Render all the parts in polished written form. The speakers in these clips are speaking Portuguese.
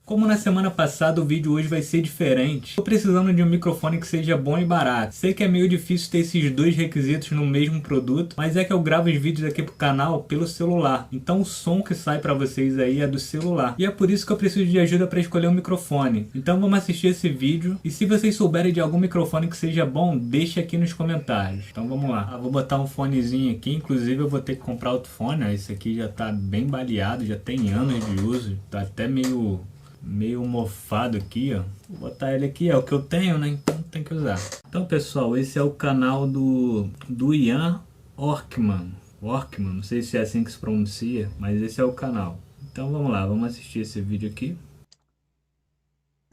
Como na semana passada, o vídeo hoje vai ser diferente. Tô precisando de um microfone que seja bom e barato. Sei que é meio difícil ter esses dois requisitos no mesmo produto, mas é que eu gravo os vídeos aqui pro canal pelo celular. Então o som que sai pra vocês aí é do celular. E é por isso que eu preciso de ajuda para escolher um microfone. Então vamos assistir esse vídeo. E se vocês souberem de algum microfone que seja bom, deixe aqui nos comentários. Então vamos lá. Vou botar um fonezinho aqui. Inclusive eu vou ter que comprar outro fone. Esse aqui já tá bem baleado, já tem anos de uso. Tá até meio mofado aqui, ó. Vou botar ele aqui, é o que eu tenho, né? Então tem que usar. Então, pessoal, esse é o canal do Ian Orkman. Orkman, não sei se é assim que se pronuncia, mas esse é o canal. Então vamos lá, vamos assistir esse vídeo aqui.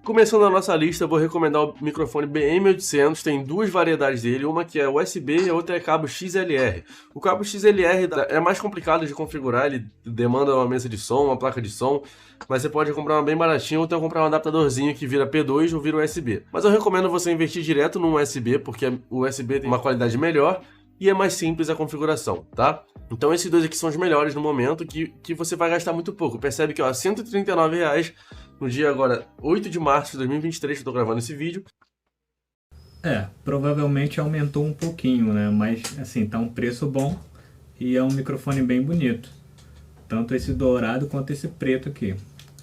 Começando a nossa lista, eu vou recomendar o microfone BM800, tem duas variedades dele, uma que é USB e a outra é cabo XLR. O cabo XLR é mais complicado de configurar, ele demanda uma mesa de som, uma placa de som, mas você pode comprar uma bem baratinha ou então comprar um adaptadorzinho que vira P2 ou vira USB. Mas eu recomendo você investir direto no USB, porque o USB tem uma qualidade melhor e é mais simples a configuração, tá? Então esses dois aqui são os melhores no momento, que você vai gastar muito pouco. Percebe que ó, R$ 139,00 no dia agora 8 de março de 2023 que eu tô gravando esse vídeo. Provavelmente aumentou um pouquinho, né? Mas assim, tá um preço bom e é um microfone bem bonito. Tanto esse dourado quanto esse preto aqui.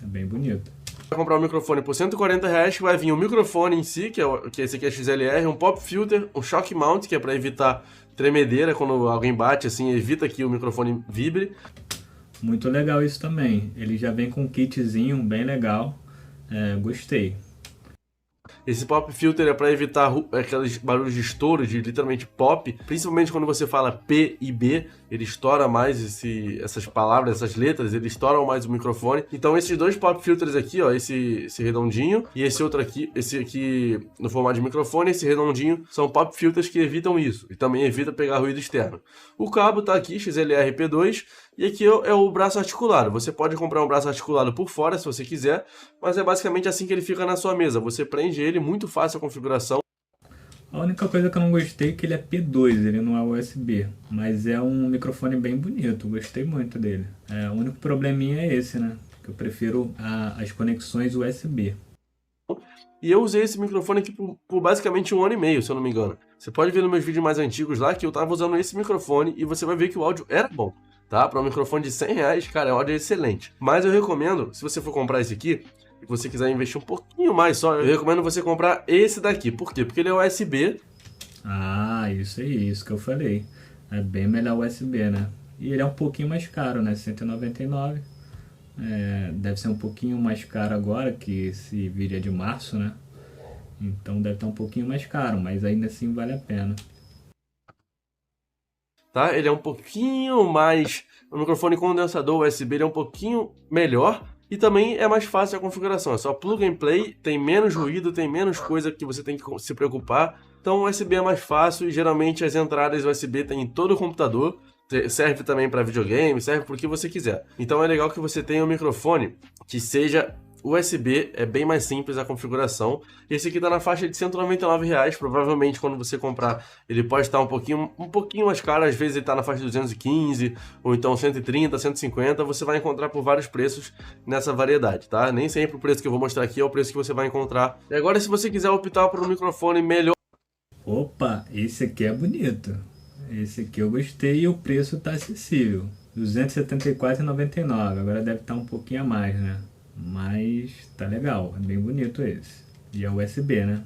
É bem bonito. Vai comprar um microfone por R$ 140,00, que vai vir o microfone em si, que esse aqui é XLR, um pop filter, um shock mount, que é para evitar tremedeira quando alguém bate, assim, evita que o microfone vibre. Muito legal isso também. Ele já vem com um kitzinho bem legal. Gostei. Esse pop filter é para evitar aqueles barulhos de estouro, de literalmente pop, principalmente quando você fala P e B, ele estoura mais essas palavras, essas letras, ele estoura mais o microfone. Então esses dois pop filters aqui, ó, esse redondinho e esse outro aqui, esse aqui no formato de microfone, esse redondinho, são pop filters que evitam isso e também evita pegar ruído externo. O cabo tá aqui, XLR P2, e aqui é o braço articulado. Você pode comprar um braço articulado por fora se você quiser, mas é basicamente assim que ele fica na sua mesa. Você prende ele, muito fácil a configuração. A única coisa que eu não gostei é que ele é P2, ele não é USB. Mas é um microfone bem bonito, gostei muito dele. O único probleminha é esse, né? Que eu prefiro as conexões USB. E eu usei esse microfone aqui por basicamente 1 ano e meio, se eu não me engano. Você pode ver nos meus vídeos mais antigos lá que eu tava usando esse microfone e você vai ver que o áudio era bom. Tá? Para um microfone de R$ 100,00, cara, o áudio é excelente. Mas eu recomendo, se você for comprar esse aqui, e você quiser investir um pouquinho mais só, eu recomendo você comprar esse daqui. Por quê? Porque ele é USB. Isso aí, isso que eu falei. É bem melhor USB, né? E ele é um pouquinho mais caro, né? 199. Deve ser um pouquinho mais caro agora, que esse vídeo é de março, né? Então deve estar um pouquinho mais caro, mas ainda assim vale a pena. Tá? Ele é um pouquinho mais... O microfone condensador USB ele é um pouquinho melhor e também é mais fácil a configuração. É só plug and play, tem menos ruído, tem menos coisa que você tem que se preocupar. Então o USB é mais fácil e geralmente as entradas USB tem em todo o computador. Serve também para videogame, serve para o que você quiser. Então é legal que você tenha um microfone que seja USB, é bem mais simples a configuração. Esse aqui tá na faixa de R$ 199,00, provavelmente quando você comprar ele pode estar um pouquinho mais caro, às vezes ele tá na faixa de 215, ou então 130, 150, você vai encontrar por vários preços nessa variedade, tá? Nem sempre o preço que eu vou mostrar aqui é o preço que você vai encontrar. E agora se você quiser optar por um microfone melhor... Opa, esse aqui é bonito. Esse aqui eu gostei e o preço tá acessível. R$ 274,99, agora deve estar um pouquinho a mais, né? Mas tá legal, é bem bonito esse. E é USB, né?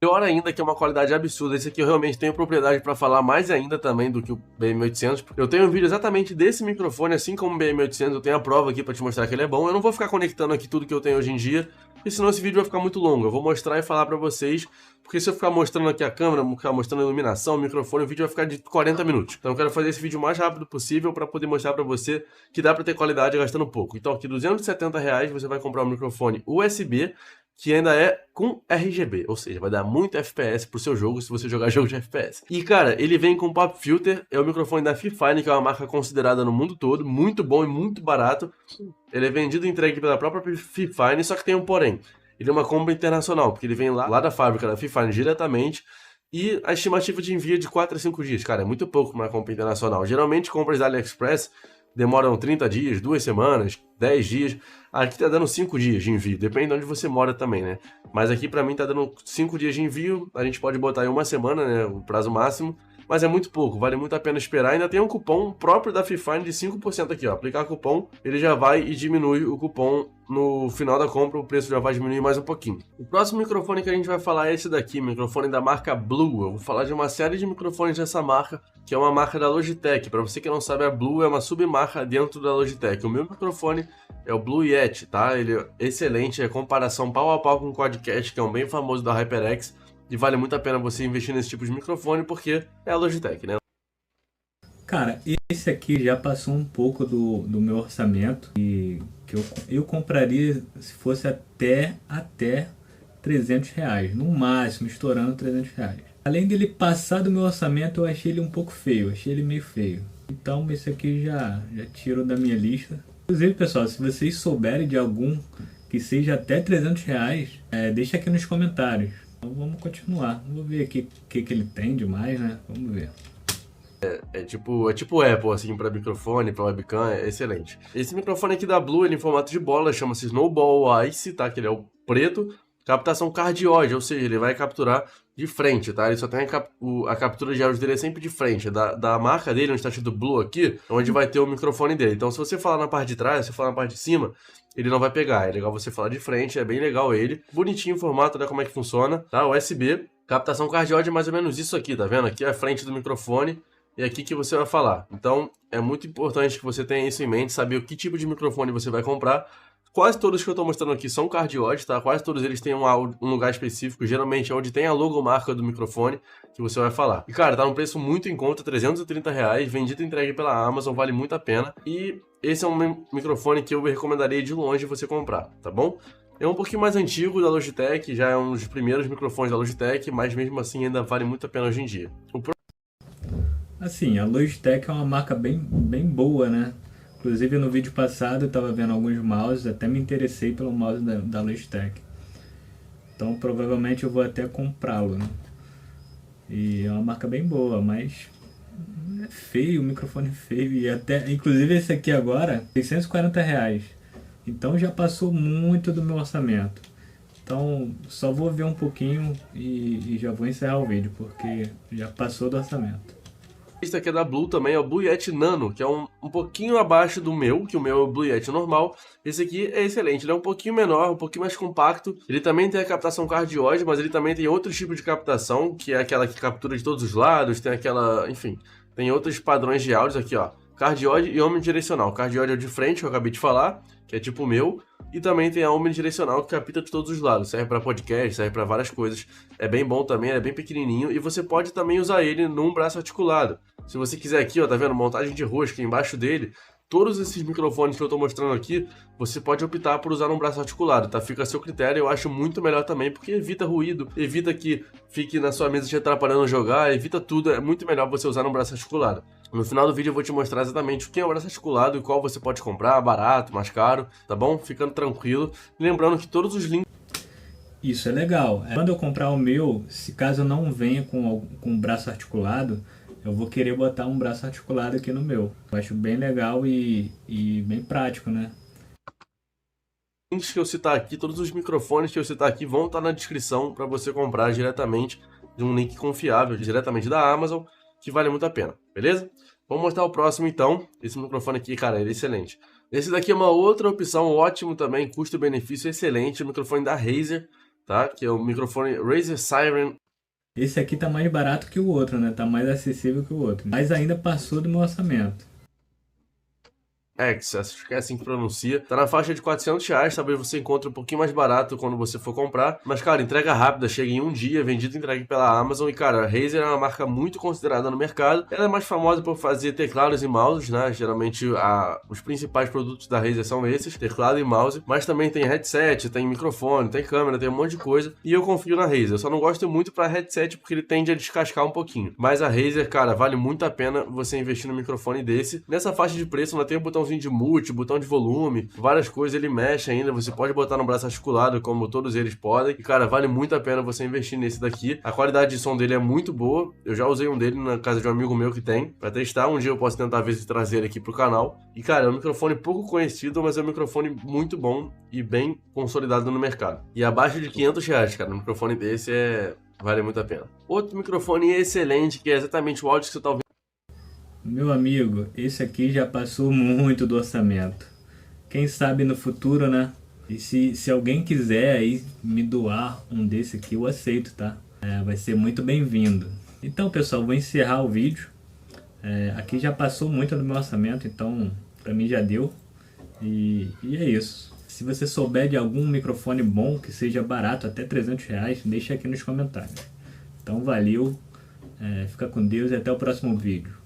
Melhor ainda, que é uma qualidade absurda. Esse aqui eu realmente tenho propriedade para falar mais ainda também do que o BM800. Eu tenho um vídeo exatamente desse microfone, assim como o BM800, eu tenho a prova aqui para te mostrar que ele é bom. Eu não vou ficar conectando aqui tudo que eu tenho hoje em dia, porque senão esse vídeo vai ficar muito longo. Eu vou mostrar e falar para vocês, porque se eu ficar mostrando aqui a câmera, ficar mostrando a iluminação, o microfone, o vídeo vai ficar de 40 minutos. Então eu quero fazer esse vídeo o mais rápido possível para poder mostrar para você que dá para ter qualidade gastando pouco. Então aqui R$ 270,00 você vai comprar um microfone USB, que ainda é com RGB, ou seja, vai dar muito FPS pro seu jogo se você jogar jogo de FPS. E cara, ele vem com pop filter, é o microfone da Fifine, que é uma marca considerada no mundo todo, muito bom e muito barato. Ele é vendido e entregue pela própria Fifine, só que tem um porém. Ele é uma compra internacional, porque ele vem lá da fábrica da Fifine diretamente, e a estimativa de envio é de 4 a 5 dias. Cara, é muito pouco para uma compra internacional. Geralmente compras da AliExpress demoram 30 dias, 2 semanas, 10 dias. Aqui tá dando 5 dias de envio, depende de onde você mora também, né? Mas aqui pra mim tá dando 5 dias de envio, a gente pode botar aí 1 semana, né, o prazo máximo. Mas é muito pouco, vale muito a pena esperar. Ainda tem um cupom próprio da Fifine de 5% aqui, ó. Aplicar cupom, ele já vai e diminui o cupom no final da compra, o preço já vai diminuir mais um pouquinho. O próximo microfone que a gente vai falar é esse daqui, microfone da marca Blue. Eu vou falar de uma série de microfones dessa marca, que é uma marca da Logitech. Para você que não sabe, a Blue é uma submarca dentro da Logitech. O meu microfone é o Blue Yeti, tá? Ele é excelente, é comparação pau a pau com o Quadcast, que é um bem famoso da HyperX. E vale muito a pena você investir nesse tipo de microfone, porque é a Logitech, né? Cara, esse aqui já passou um pouco do meu orçamento e que eu compraria se fosse até R$ 300, no máximo, estourando R$ 300. Além dele passar do meu orçamento, eu achei ele um pouco feio, achei ele meio feio. Então esse aqui já tiro da minha lista. Inclusive, pessoal, se vocês souberem de algum que seja até R$ 300, deixa aqui nos comentários. Então vamos continuar. Vou ver aqui o que ele tem de mais, né? Vamos ver. É tipo Apple, assim, para microfone, para webcam, é excelente. Esse microfone aqui da Blue, ele é em formato de bola, chama-se Snowball Ice, tá? Que ele é o preto. Captação cardioide, ou seja, ele vai capturar de frente, tá? Ele só tem a captura de áudio dele é sempre de frente. Da marca dele, onde está escrito Blue aqui, onde vai ter o microfone dele. Então, se você falar na parte de trás, se você falar na parte de cima, ele não vai pegar. É legal você falar de frente, é bem legal ele. Bonitinho o formato, né? Como é que funciona, tá? USB, captação cardioide é mais ou menos isso aqui, tá vendo? Aqui é a frente do microfone e aqui que você vai falar. Então, é muito importante que você tenha isso em mente, saber o que tipo de microfone você vai comprar. Quase todos que eu tô mostrando aqui são cardioides, tá? Quase todos eles têm um lugar específico, geralmente é onde tem a logomarca do microfone que você vai falar. E, cara, tá num preço muito em conta, R$ 330, vendido e entregue pela Amazon, vale muito a pena. E esse é um microfone que eu recomendaria de longe você comprar, tá bom? É um pouquinho mais antigo da Logitech, já é um dos primeiros microfones da Logitech, mas mesmo assim ainda vale muito a pena hoje em dia. Assim, a Logitech é uma marca bem boa, né? Inclusive no vídeo passado eu estava vendo alguns mouses, até me interessei pelo mouse da Logitech. Então provavelmente eu vou até comprá-lo, né? E é uma marca bem boa, mas é feio, o microfone é feio. E até, inclusive esse aqui agora, R$ 640. Então já passou muito do meu orçamento. Então só vou ver um pouquinho e já vou encerrar o vídeo, porque já passou do orçamento. Esse aqui é da Blue também, é o Blue Yeti Nano, que é um pouquinho abaixo do meu, que o meu é o Blue Yeti normal. Esse aqui é excelente, ele é um pouquinho menor, um pouquinho mais compacto. Ele também tem a captação cardioide, mas ele também tem outro tipo de captação, que é aquela que captura de todos os lados, tem aquela, enfim, tem outros padrões de áudios aqui, ó. Cardioide e omnidirecional. Cardioide é o de frente, que eu acabei de falar, que é tipo o meu. E também tem a omnidirecional, que capta de todos os lados. Serve para podcast, serve para várias coisas. É bem bom também, é bem pequenininho. E você pode também usar ele num braço articulado. Se você quiser aqui, ó, tá vendo? Montagem de rosca embaixo dele. Todos esses microfones que eu tô mostrando aqui, você pode optar por usar num braço articulado, tá? Fica a seu critério, eu acho muito melhor também, porque evita ruído, evita que fique na sua mesa te atrapalhando jogar, evita tudo, é muito melhor você usar num braço articulado. No final do vídeo eu vou te mostrar exatamente o que é o braço articulado e qual você pode comprar, barato, mais caro, tá bom? Ficando tranquilo. Lembrando que todos os links... Isso é legal. Quando eu comprar o meu, se caso eu não venha com o braço articulado, eu vou querer botar um braço articulado aqui no meu. Eu acho bem legal e bem prático, né? Links que eu citar aqui, todos os microfones que eu citar aqui vão estar na descrição para você comprar diretamente de um link confiável, diretamente da Amazon, que vale muito a pena, beleza? Vamos mostrar o próximo então. Esse microfone aqui, cara, ele é excelente. Esse daqui é uma outra opção, ótimo também, custo-benefício excelente, o microfone da Razer, tá? Que é o microfone Razer Siren. Esse aqui tá mais barato que o outro, né? Tá mais acessível que o outro. Mas ainda passou do meu orçamento. X, acho que é assim que pronuncia. Tá na faixa de R$ 400, talvez você encontre um pouquinho mais barato quando você for comprar. Mas, cara, entrega rápida, chega em um dia, vendido e entregue pela Amazon. E, cara, a Razer é uma marca muito considerada no mercado. Ela é mais famosa por fazer teclados e mouses, né? Geralmente, os principais produtos da Razer são esses, teclado e mouse. Mas também tem headset, tem microfone, tem câmera, tem um monte de coisa. E eu confio na Razer. Eu só não gosto muito pra headset porque ele tende a descascar um pouquinho. Mas a Razer, cara, vale muito a pena você investir no microfone desse. Nessa faixa de preço, ainda tem o botão botãozinho de mute, botão de volume, várias coisas, ele mexe ainda, você pode botar no braço articulado, como todos eles podem, e cara, vale muito a pena você investir nesse daqui. A qualidade de som dele é muito boa, eu já usei um dele na casa de um amigo meu que tem, pra testar, um dia eu posso tentar ver se trazer ele aqui pro canal. E cara, é um microfone pouco conhecido, mas é um microfone muito bom e bem consolidado no mercado. E abaixo de R$500, cara, um microfone desse vale muito a pena. Outro microfone excelente, que é exatamente o áudio que você tá ouvindo. Meu amigo, esse aqui já passou muito do orçamento. Quem sabe no futuro, né? E se alguém quiser aí me doar um desse aqui, eu aceito, tá? Vai ser muito bem-vindo. Então, pessoal, vou encerrar o vídeo. Aqui já passou muito do meu orçamento, então pra mim já deu. E é isso. Se você souber de algum microfone bom, que seja barato, até R$300, deixa aqui nos comentários. Então, valeu, fica com Deus e até o próximo vídeo.